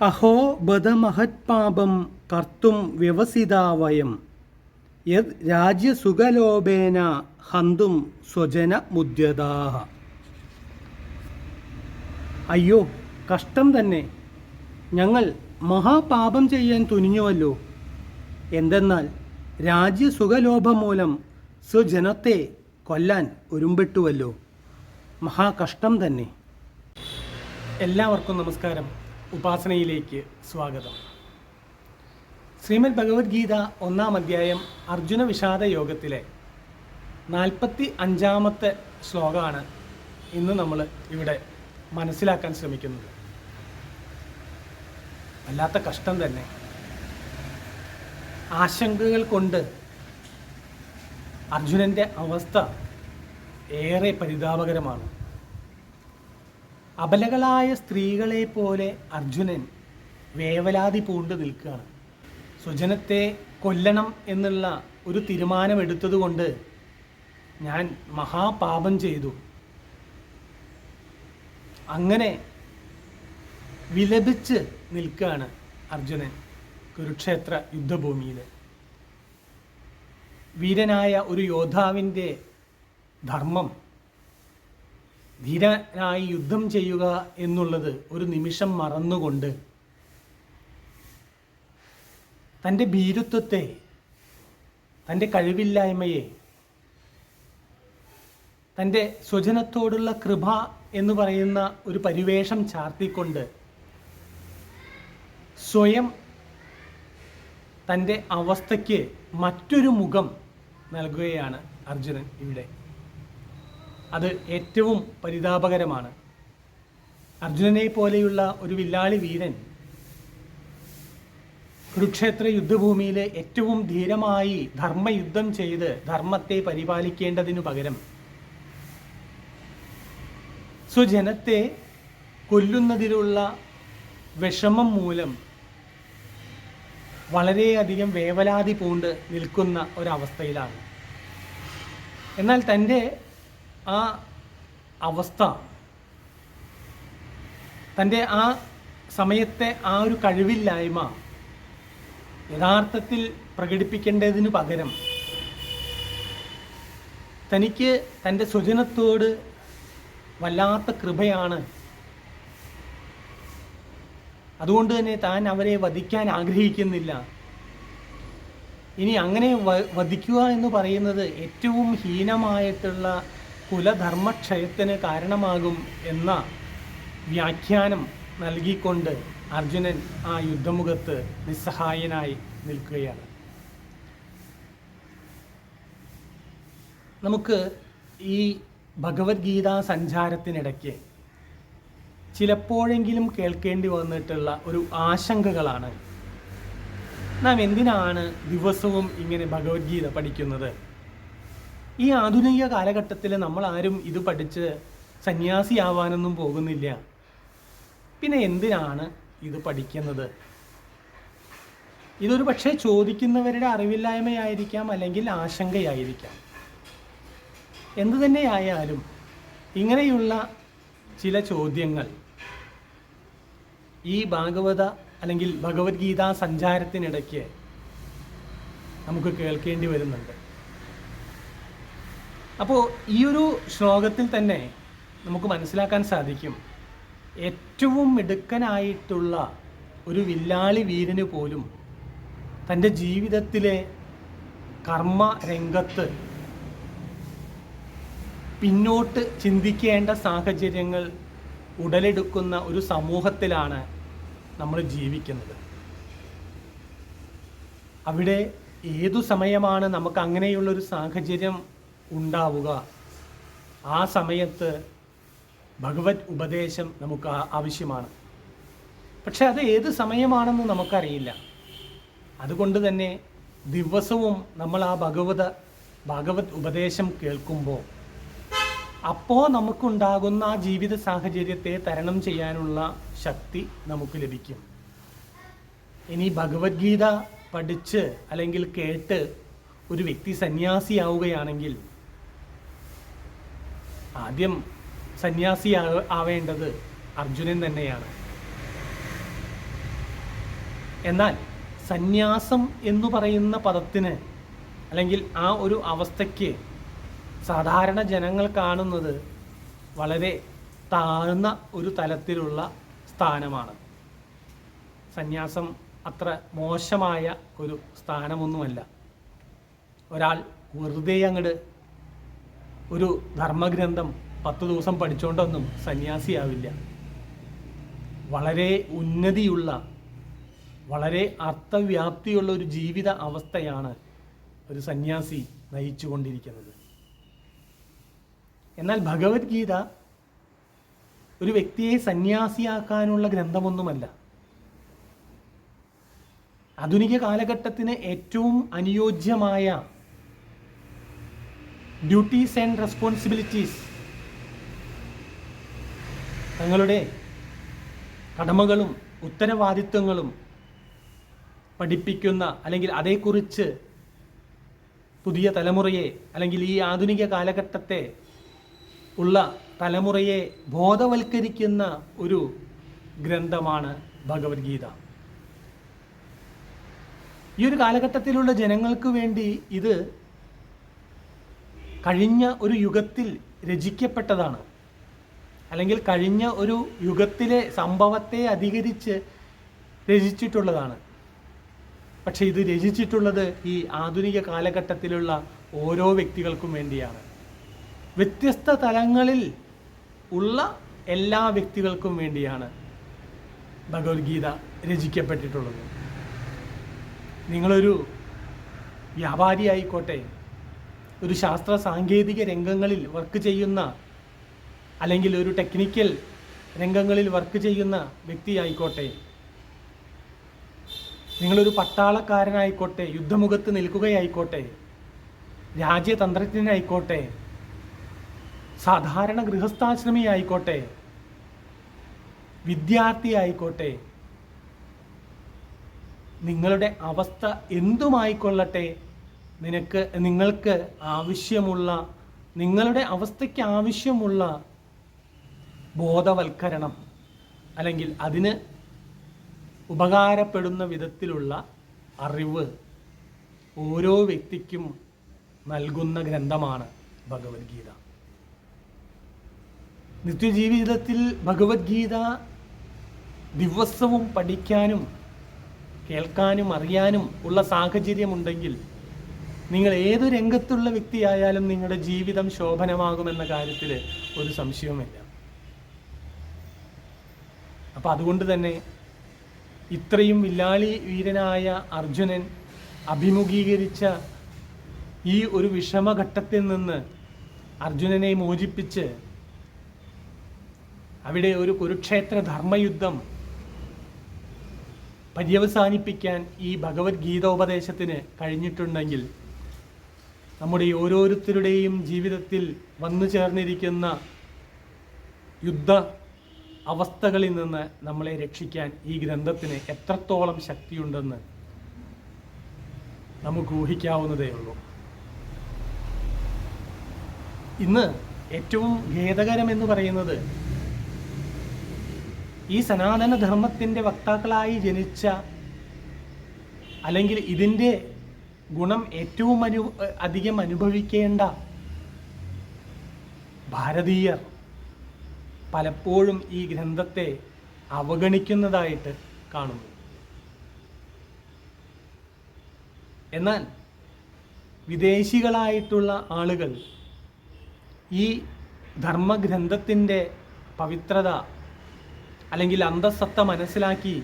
അഹോ ബദമഹത്പാപം കർത്തും വ്യവസിതാ വയം യത് രാജ്യസുഖലോഭേന ഹന്തും സ്വജന മുദ്യതാഹ. അയ്യോ, കഷ്ടം തന്നെ! ഞങ്ങൾ മഹാപാപം ചെയ്യാൻ തുനിഞ്ഞുവല്ലോ. എന്തെന്നാൽ രാജ്യസുഖലോഭം മൂലം സ്വജനത്തെ കൊല്ലാൻ ഒരുമ്പെട്ടുവല്ലോ. മഹാകഷ്ടം തന്നെ. എല്ലാവർക്കും നമസ്കാരം. ഉപാസനയിലേക്ക് സ്വാഗതം. ശ്രീമദ് ഭഗവത്ഗീത 1-ാം അധ്യായം അർജുന വിഷാദ യോഗത്തിലെ 45-ാമത്തെ ശ്ലോകമാണ് ഇന്ന് നമ്മൾ ഇവിടെ മനസ്സിലാക്കാൻ ശ്രമിക്കുന്നത്. വല്ലാത്ത കഷ്ടം തന്നെ. ആശങ്കകൾ കൊണ്ട് അർജുനൻ്റെ അവസ്ഥ ഏറെ പരിതാപകരമാണ്. അബലകളായ സ്ത്രീകളെ പോലെ അർജുനൻ വേവലാതി പൂണ്ട് നിൽക്കുകയാണ്. സ്വജനത്തെ കൊല്ലണം എന്നുള്ള ഒരു തീരുമാനമെടുത്തതുകൊണ്ട് ഞാൻ മഹാപാപം ചെയ്തു. അങ്ങനെ വിലപിച്ച് നിൽക്കുകയാണ് അർജുനൻ കുരുക്ഷേത്ര യുദ്ധഭൂമിയിൽ. വീരനായ ഒരു യോദ്ധാവിൻ്റെ ധർമ്മം ധീരനായി യുദ്ധം ചെയ്യുക എന്നുള്ളത് ഒരു നിമിഷം മറന്നുകൊണ്ട് തൻ്റെ ഭീരുത്വത്തെ, തൻ്റെ കഴിവില്ലായ്മയെ, തൻ്റെ സ്വജനത്തോടുള്ള കൃപ എന്ന് പറയുന്ന ഒരു പരിവേഷം ചാർത്തിക്കൊണ്ട് സ്വയം തൻ്റെ അവസ്ഥയ്ക്ക് മറ്റൊരു മുഖം നൽകുകയാണ് അർജുനൻ ഇവിടെ. അത് ഏറ്റവും പരിതാപകരമാണ്. അർജുനനെ പോലെയുള്ള ഒരു വില്ലാളി വീരൻ കുരുക്ഷേത്ര യുദ്ധഭൂമിയിൽ ഏറ്റവും ധീരമായി ധർമ്മയുദ്ധം ചെയ്ത് ധർമ്മത്തെ പരിപാലിക്കേണ്ടതിനു പകരം സ്വജനത്തെ കൊല്ലുന്നതിലുള്ള വിഷമം മൂലം വളരെയധികം വേവലാതി പൂണ്ട് നിൽക്കുന്ന ഒരവസ്ഥയിലാണ്. എന്നാൽ തൻ്റെ ആ അവസ്ഥ, തൻ്റെ ആ സമയത്തെ ആ ഒരു കഴിവില്ലായ്മ യഥാർത്ഥത്തിൽ പ്രകടിപ്പിക്കേണ്ടതിനു പകരം തനിക്ക് തൻ്റെ സ്വജനത്തോട് വല്ലാത്ത കൃപയാണ്, അതുകൊണ്ട് തന്നെ താൻ അവരെ വധിക്കാൻ ആഗ്രഹിക്കുന്നില്ല, ഇനി അങ്ങനെ വധിക്കുക എന്ന് പറയുന്നത് ഏറ്റവും ഹീനമായിട്ടുള്ള കുലധർമ്മക്ഷയത്തിന് കാരണമാകും എന്ന വ്യാഖ്യാനം നൽകിക്കൊണ്ട് അർജുനൻ ആ യുദ്ധമുഖത്ത് നിസ്സഹായനായി നിൽക്കുകയാണ്. നമുക്ക് ഈ ഭഗവത്ഗീത സഞ്ചാരത്തിനിടയ്ക്ക് ചിലപ്പോഴെങ്കിലും കേൾക്കേണ്ടി വന്നിട്ടുള്ള ഒരു ആശങ്കകളാണ്. നാം എന്തിനാണ് ദിവസവും ഇങ്ങനെ ഭഗവത്ഗീത പഠിക്കുന്നത്? ഈ ആധുനിക കാലഘട്ടത്തിൽ നമ്മൾ ആരും ഇത് പഠിച്ച് സന്യാസിയാവാനൊന്നും പോകുന്നില്ല. പിന്നെ എന്തിനാണ് ഇത് പഠിക്കുന്നത്? ഇതൊരു പക്ഷേ ചോദിക്കുന്നവരുടെ അറിവില്ലായ്മയായിരിക്കാം, അല്ലെങ്കിൽ ആശങ്കയായിരിക്കാം. എന്തു തന്നെയായാലും ഇങ്ങനെയുള്ള ചില ചോദ്യങ്ങൾ ഈ ഭാഗവത അല്ലെങ്കിൽ ഭഗവത്ഗീത സഞ്ചാരത്തിനിടയ്ക്ക് നമുക്ക് കേൾക്കേണ്ടി വരുന്നുണ്ട്. അപ്പോൾ ഈ ഒരു ശ്ലോകത്തിൽ തന്നെ നമുക്ക് മനസ്സിലാക്കാൻ സാധിക്കും, ഏറ്റവും മിടുക്കനായിട്ടുള്ള ഒരു വില്ലാളി വീരന് പോലും തൻ്റെ ജീവിതത്തിലെ കർമ്മ രംഗത്ത് പിന്നോട്ട് ചിന്തിക്കേണ്ട സാഹചര്യങ്ങൾ ഉടലെടുക്കുന്ന ഒരു സമൂഹത്തിലാണ് നമ്മൾ ജീവിക്കുന്നത്. അവിടെ ഏതു സമയമാണ് നമുക്ക് അങ്ങനെയുള്ളൊരു സാഹചര്യം ഉണ്ടാവുക? ആ സമയത്ത് ഭഗവത് ഉപദേശം നമുക്ക് ആവശ്യമാണ്. പക്ഷെ അത് ഏത് സമയമാണെന്ന് നമുക്കറിയില്ല. അതുകൊണ്ട് തന്നെ ദിവസവും നമ്മൾ ആ ഭഗവത് ഉപദേശം കേൾക്കുമ്പോൾ അപ്പോൾ നമുക്കുണ്ടാകുന്ന ആ ജീവിത സാഹചര്യത്തെ തരണം ചെയ്യാനുള്ള ശക്തി നമുക്ക് ലഭിക്കും. ഇനി ഭഗവത്ഗീത പഠിച്ച് അല്ലെങ്കിൽ കേട്ട് ഒരു വ്യക്തി സന്യാസിയാവുകയാണെങ്കിൽ ആദ്യം സന്യാസി ആവേണ്ടത് അർജുനൻ തന്നെയാണ്. എന്നാൽ സന്യാസം എന്ന് പറയുന്ന പദത്തിന് അല്ലെങ്കിൽ ആ ഒരു അവസ്ഥയ്ക്ക് സാധാരണ ജനങ്ങൾ കാണുന്നത് വളരെ താഴ്ന്ന ഒരു തലത്തിലുള്ള സ്ഥാനമാണ്. സന്യാസം അത്ര മോശമായ ഒരു സ്ഥാനമൊന്നുമല്ല. ഒരാൾ വെറുതെ അങ്ങോട്ട് ഒരു ധർമ്മഗ്രന്ഥം 10 ദിവസം പഠിച്ചുകൊണ്ടൊന്നും സന്യാസിയാവില്ല. വളരെ ഉന്നതിയുള്ള, വളരെ അർത്ഥവ്യാപ്തിയുള്ള ഒരു ജീവിത അവസ്ഥയാണ് ഒരു സന്യാസി നയിച്ചു കൊണ്ടിരിക്കുന്നത്. എന്നാൽ ഭഗവത്ഗീത ഒരു വ്യക്തിയെ സന്യാസിയാക്കാനുള്ള ഗ്രന്ഥമൊന്നുമല്ല. ആധുനിക കാലഘട്ടത്തിന് ഏറ്റവും അനുയോജ്യമായ ഡ്യൂട്ടീസ് ആൻഡ് റെസ്പോൺസിബിലിറ്റീസ്, തങ്ങളുടെ കടമകളും ഉത്തരവാദിത്വങ്ങളും പഠിപ്പിക്കുന്ന അല്ലെങ്കിൽ അതേക്കുറിച്ച് പുതിയ തലമുറയെ അല്ലെങ്കിൽ ഈ ആധുനിക കാലഘട്ടത്തെ ഉള്ള തലമുറയെ ബോധവൽക്കരിക്കുന്ന ഒരു ഗ്രന്ഥമാണ് ഭഗവത്ഗീത. ഈ ഒരു കാലഘട്ടത്തിലുള്ള ജനങ്ങൾക്ക് വേണ്ടി ഇത് കഴിഞ്ഞ ഒരു യുഗത്തിൽ രചിക്കപ്പെട്ടതാണ്, അല്ലെങ്കിൽ കഴിഞ്ഞ ഒരു യുഗത്തിലെ സംഭവത്തെ അധികരിച്ച് രചിച്ചിട്ടുള്ളതാണ്. പക്ഷേ ഇത് രചിച്ചിട്ടുള്ളത് ഈ ആധുനിക കാലഘട്ടത്തിലുള്ള ഓരോ വ്യക്തികൾക്കും വേണ്ടിയാണ്. വ്യത്യസ്ത തലങ്ങളിൽ ഉള്ള എല്ലാ വ്യക്തികൾക്കും വേണ്ടിയാണ് ഭഗവത്ഗീത രചിക്കപ്പെട്ടിട്ടുള്ളത്. നിങ്ങളൊരു വ്യാപാരി ആയിക്കോട്ടെ, ഒരു ശാസ്ത്ര സാങ്കേതിക രംഗങ്ങളിൽ വർക്ക് ചെയ്യുന്ന അല്ലെങ്കിൽ ഒരു ടെക്നിക്കൽ രംഗങ്ങളിൽ വർക്ക് ചെയ്യുന്ന വ്യക്തിയായിക്കോട്ടെ, നിങ്ങളൊരു പട്ടാളക്കാരനായിക്കോട്ടെ, യുദ്ധമുഖത്ത് നിൽക്കുകയായിക്കോട്ടെ, രാജ്യതന്ത്രജ്ഞനായിക്കോട്ടെ, സാധാരണ ഗൃഹസ്ഥാശ്രമി ആയിക്കോട്ടെ, വിദ്യാർത്ഥി ആയിക്കോട്ടെ, നിങ്ങളുടെ അവസ്ഥ എന്തുമായിക്കൊള്ളട്ടെ, നിങ്ങൾക്ക് ആവശ്യമുള്ള, നിങ്ങളുടെ അവസ്ഥയ്ക്ക് ആവശ്യമുള്ള ബോധവൽക്കരണം അല്ലെങ്കിൽ അതിന് ഉപകാരപ്പെടുന്ന വിധത്തിലുള്ള അറിവ് ഓരോ വ്യക്തിക്കും നൽകുന്ന ഗ്രന്ഥമാണ് ഭഗവത്ഗീത. നിത്യജീവിതത്തിൽ ഭഗവത്ഗീത ദിവസവും പഠിക്കാനും കേൾക്കാനും അറിയാനും ഉള്ള സാഹചര്യമുണ്ടെങ്കിൽ നിങ്ങൾ ഏതു രംഗത്തുള്ള വ്യക്തിയായാലും നിങ്ങളുടെ ജീവിതം ശോഭനമാകുമെന്ന കാര്യത്തിൽ ഒരു സംശയവുമില്ല. അപ്പം അതുകൊണ്ട് തന്നെ ഇത്രയും വില്ലാളി വീരനായ അർജുനൻ അഭിമുഖീകരിച്ച ഈ ഒരു വിഷമഘട്ടത്തിൽ നിന്ന് അർജുനനെ മോചിപ്പിച്ച് അവിടെ ഒരു കുരുക്ഷേത്ര ധർമ്മയുദ്ധം പര്യവസാനിപ്പിക്കാൻ ഈ ഭഗവത്ഗീതോപദേശത്തിന് കഴിഞ്ഞിട്ടുണ്ടെങ്കിൽ നമ്മുടെ ഓരോരുത്തരുടെയും ജീവിതത്തിൽ വന്നു ചേർന്നിരിക്കുന്ന യുദ്ധ അവസ്ഥകളിൽ നിന്ന് നമ്മളെ രക്ഷിക്കാൻ ഈ ഗ്രന്ഥത്തിന് എത്രത്തോളം ശക്തിയുണ്ടെന്ന് നമുക്ക് ഊഹിക്കാവുന്നതേ ഉള്ളൂ. ഇന്ന് ഏറ്റവും ഖേദകരമെന്ന് പറയുന്നത് ഈ സനാതനധർമ്മത്തിൻ്റെ വക്താക്കളായി ജനിച്ച അല്ലെങ്കിൽ ഇതിൻ്റെ ഗുണം ഏറ്റവും അധികം അനുഭവിക്കേണ്ട ഭാരതീയർ പലപ്പോഴും ഈ ഗ്രന്ഥത്തെ അവഗണിക്കുന്നതായിട്ട് കാണുന്നു. എന്നാൽ വിദേശികളായിട്ടുള്ള ആളുകൾ ഈ ധർമ്മഗ്രന്ഥത്തിൻ്റെ പവിത്രത അല്ലെങ്കിൽ അന്തസ്സത്ത മനസ്സിലാക്കി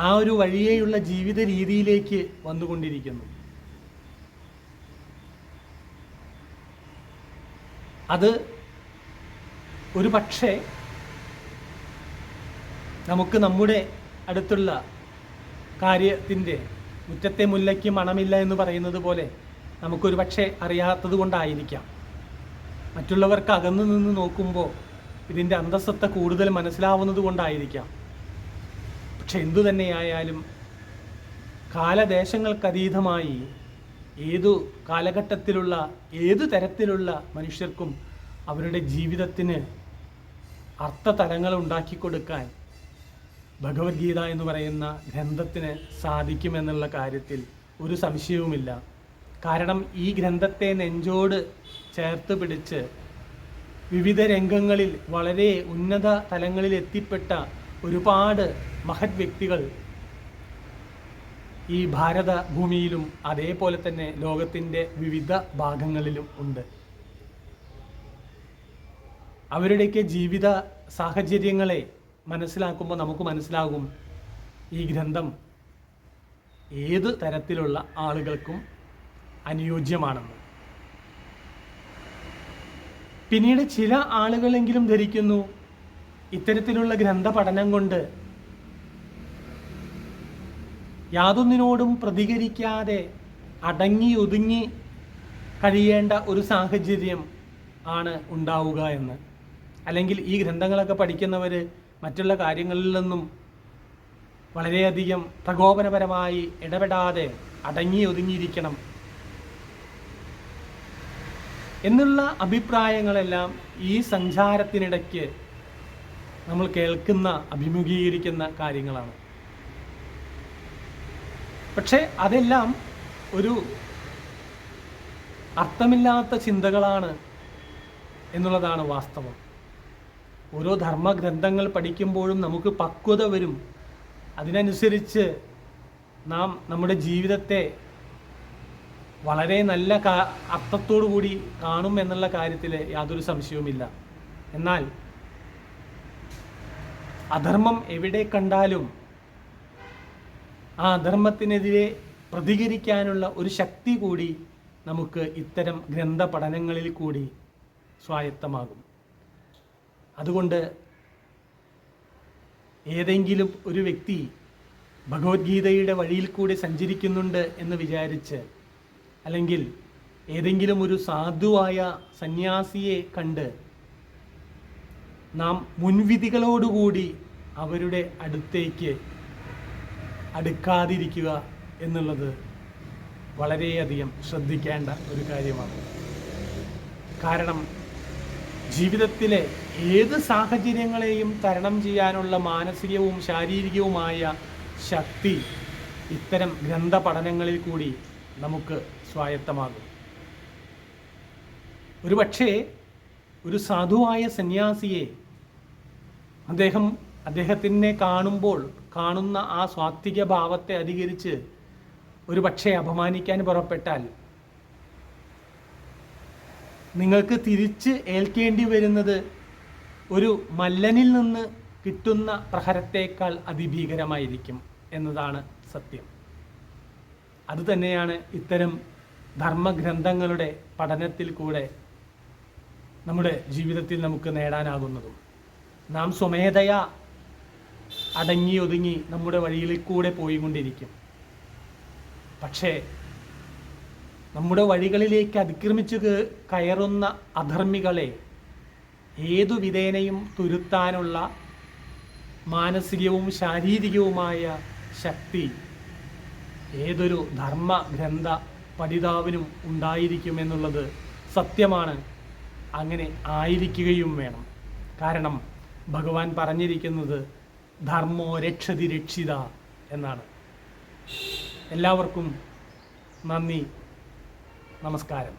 ആ ഒരു വഴിയേയുള്ള ജീവിത രീതിയിലേക്ക് വന്നുകൊണ്ടിരിക്കുന്നു. അത് ഒരു പക്ഷേ നമുക്ക് നമ്മുടെ അടുത്തുള്ള കാര്യത്തിൻ്റെ മുറ്റത്തെ മുല്ലയ്ക്ക് മണമില്ല എന്ന് പറയുന്നത് പോലെ നമുക്കൊരു പക്ഷേ അറിയാത്തത് കൊണ്ടായിരിക്കാം. മറ്റുള്ളവർക്ക് അകന്നു നിന്ന് നോക്കുമ്പോൾ ഇതിൻ്റെ അന്തസ്സത്ത കൂടുതൽ മനസ്സിലാവുന്നത് കൊണ്ടായിരിക്കാം. പക്ഷെ എന്തു തന്നെയായാലും കാലദേശങ്ങൾക്കതീതമായി ഏതു കാലഘട്ടത്തിലുള്ള ഏതു തരത്തിലുള്ള മനുഷ്യർക്കും അവരുടെ ജീവിതത്തിന് അർത്ഥതലങ്ങൾ ഉണ്ടാക്കി കൊടുക്കാൻ ഭഗവത്ഗീത എന്ന് പറയുന്ന ഗ്രന്ഥത്തിന് സാധിക്കുമെന്നുള്ള കാര്യത്തിൽ ഒരു സംശയവുമില്ല. കാരണം ഈ ഗ്രന്ഥത്തെ നെഞ്ചോട് ചേർത്ത് പിടിച്ച് വിവിധ രംഗങ്ങളിൽ വളരെ ഉന്നത തലങ്ങളിൽ എത്തിപ്പെട്ട ഒരുപാട് മഹത് വ്യക്തികൾ ഈ ഭാരത ഭൂമിയിലും അതേപോലെ തന്നെ ലോകത്തിൻ്റെ വിവിധ ഭാഗങ്ങളിലും ഉണ്ട്. അവരുടെയൊക്കെ ജീവിത സാഹചര്യങ്ങളെ മനസ്സിലാക്കുമ്പോൾ നമുക്ക് മനസ്സിലാകും ഈ ഗ്രന്ഥം ഏത് തരത്തിലുള്ള ആളുകൾക്കും അനുയോജ്യമാണെന്ന്. പിന്നീട് ചില ആളുകളെങ്കിലും ധരിക്കുന്നു ഇത്തരത്തിലുള്ള ഗ്രന്ഥ പഠനം കൊണ്ട് യാതൊന്നിനോടും പ്രതികരിക്കാതെ അടങ്ങി ഒതുങ്ങി കഴിയേണ്ട ഒരു സാഹചര്യം ആണ് ഉണ്ടാവുക എന്ന്. അല്ലെങ്കിൽ ഈ ഗ്രന്ഥങ്ങളൊക്കെ പഠിക്കുന്നവർ മറ്റുള്ള കാര്യങ്ങളിൽ നിന്നും വളരെയധികം പ്രകോപനപരമായി ഇടപെടാതെ അടങ്ങി ഒതുങ്ങിയിരിക്കണം എന്നുള്ള അഭിപ്രായങ്ങളെല്ലാം ഈ സഞ്ചാരത്തിനിടയ്ക്ക് നമ്മൾ കേൾക്കുന്ന അഭിമുഖീകരിക്കുന്ന കാര്യങ്ങളാണ്. പക്ഷേ അതെല്ലാം ഒരു അർത്ഥമില്ലാത്ത ചിന്തകളാണ് എന്നുള്ളതാണ് വാസ്തവം. ഓരോ ധർമ്മഗ്രന്ഥങ്ങൾ പഠിക്കുമ്പോഴും നമുക്ക് പക്വത വരും. അതിനനുസരിച്ച് നാം നമ്മുടെ ജീവിതത്തെ വളരെ നല്ല അർത്ഥത്തോടു കൂടി കാണും എന്നുള്ള കാര്യത്തിൽ യാതൊരു സംശയവുമില്ല. എന്നാൽ അധർമ്മം എവിടെ കണ്ടാലും ആ അധർമ്മത്തിനെതിരെ പ്രതികരിക്കാനുള്ള ഒരു ശക്തി കൂടി നമുക്ക് ഇത്തരം ഗ്രന്ഥ പഠനങ്ങളിൽ കൂടി സ്വായത്തമാകും. അതുകൊണ്ട് ഏതെങ്കിലും ഒരു വ്യക്തി ഭഗവത്ഗീതയുടെ വഴിയിൽ കൂടി സഞ്ചരിക്കുന്നുണ്ട് എന്ന് വിചാരിച്ച്, അല്ലെങ്കിൽ ഏതെങ്കിലും ഒരു സാധുവായ സന്യാസിയെ കണ്ട് നാം മുൻവിധികളോടുകൂടി അവരുടെ അടുത്തേക്ക് അടുക്കാതിരിക്കുക എന്നുള്ളത് വളരെയധികം ശ്രദ്ധിക്കേണ്ട ഒരു കാര്യമാണ്. കാരണം ജീവിതത്തിലെ ഏത് സാഹചര്യങ്ങളെയും തരണം ചെയ്യാനുള്ള മാനസികവും ശാരീരികവുമായ ശക്തി ഇത്തരം ഗ്രന്ഥ പഠനങ്ങളിൽ കൂടി നമുക്ക് സ്വായത്തമാകും. ഒരുപക്ഷേ ഒരു സാധുവായ സന്യാസിയെ അദ്ദേഹത്തിനെ കാണുമ്പോൾ കാണുന്ന ആ സാത്വിക ഭാവത്തെ അധികരിച്ച് ഒരു പക്ഷേ അപമാനിക്കാൻ പുറപ്പെട്ടാൽ നിങ്ങൾക്ക് തിരിച്ച് ഏൽക്കേണ്ടി വരുന്നത് ഒരു മല്ലനിൽ നിന്ന് കിട്ടുന്ന പ്രഹരത്തേക്കാൾ അതിഭീകരമായിരിക്കും എന്നതാണ് സത്യം. അതുതന്നെയാണ് ഇത്തരം ധർമ്മഗ്രന്ഥങ്ങളുടെ പഠനത്തിൽ കൂടെ നമ്മുടെ ജീവിതത്തിൽ നമുക്ക് നേടാനാകുന്നതും. നാം സ്വമേധയാ അടങ്ങി ഒതുങ്ങി നമ്മുടെ വഴിയിൽ കൂടെ പോയിക്കൊണ്ടിരിക്കും. പക്ഷേ നമ്മുടെ വഴികളിലേക്ക് അതിക്രമിച്ചു കയറുന്ന അധർമ്മികളെ ഏതു വിധേനയും തുരുത്താനുള്ള മാനസികവും ശാരീരികവുമായ ശക്തി ഏതൊരു ധർമ്മഗ്രന്ഥ പഠിതാവിനും ഉണ്ടായിരിക്കുമെന്നുള്ളത് സത്യമാണ്. അങ്ങനെ ആയിരിക്കുകയും വേണം. കാരണം ഭഗവാൻ പറഞ്ഞിരിക്കുന്നത് ധർമ്മോ രക്ഷതി രക്ഷിത എന്നാണ്. എല്ലാവർക്കും നന്ദി, നമസ്കാരം.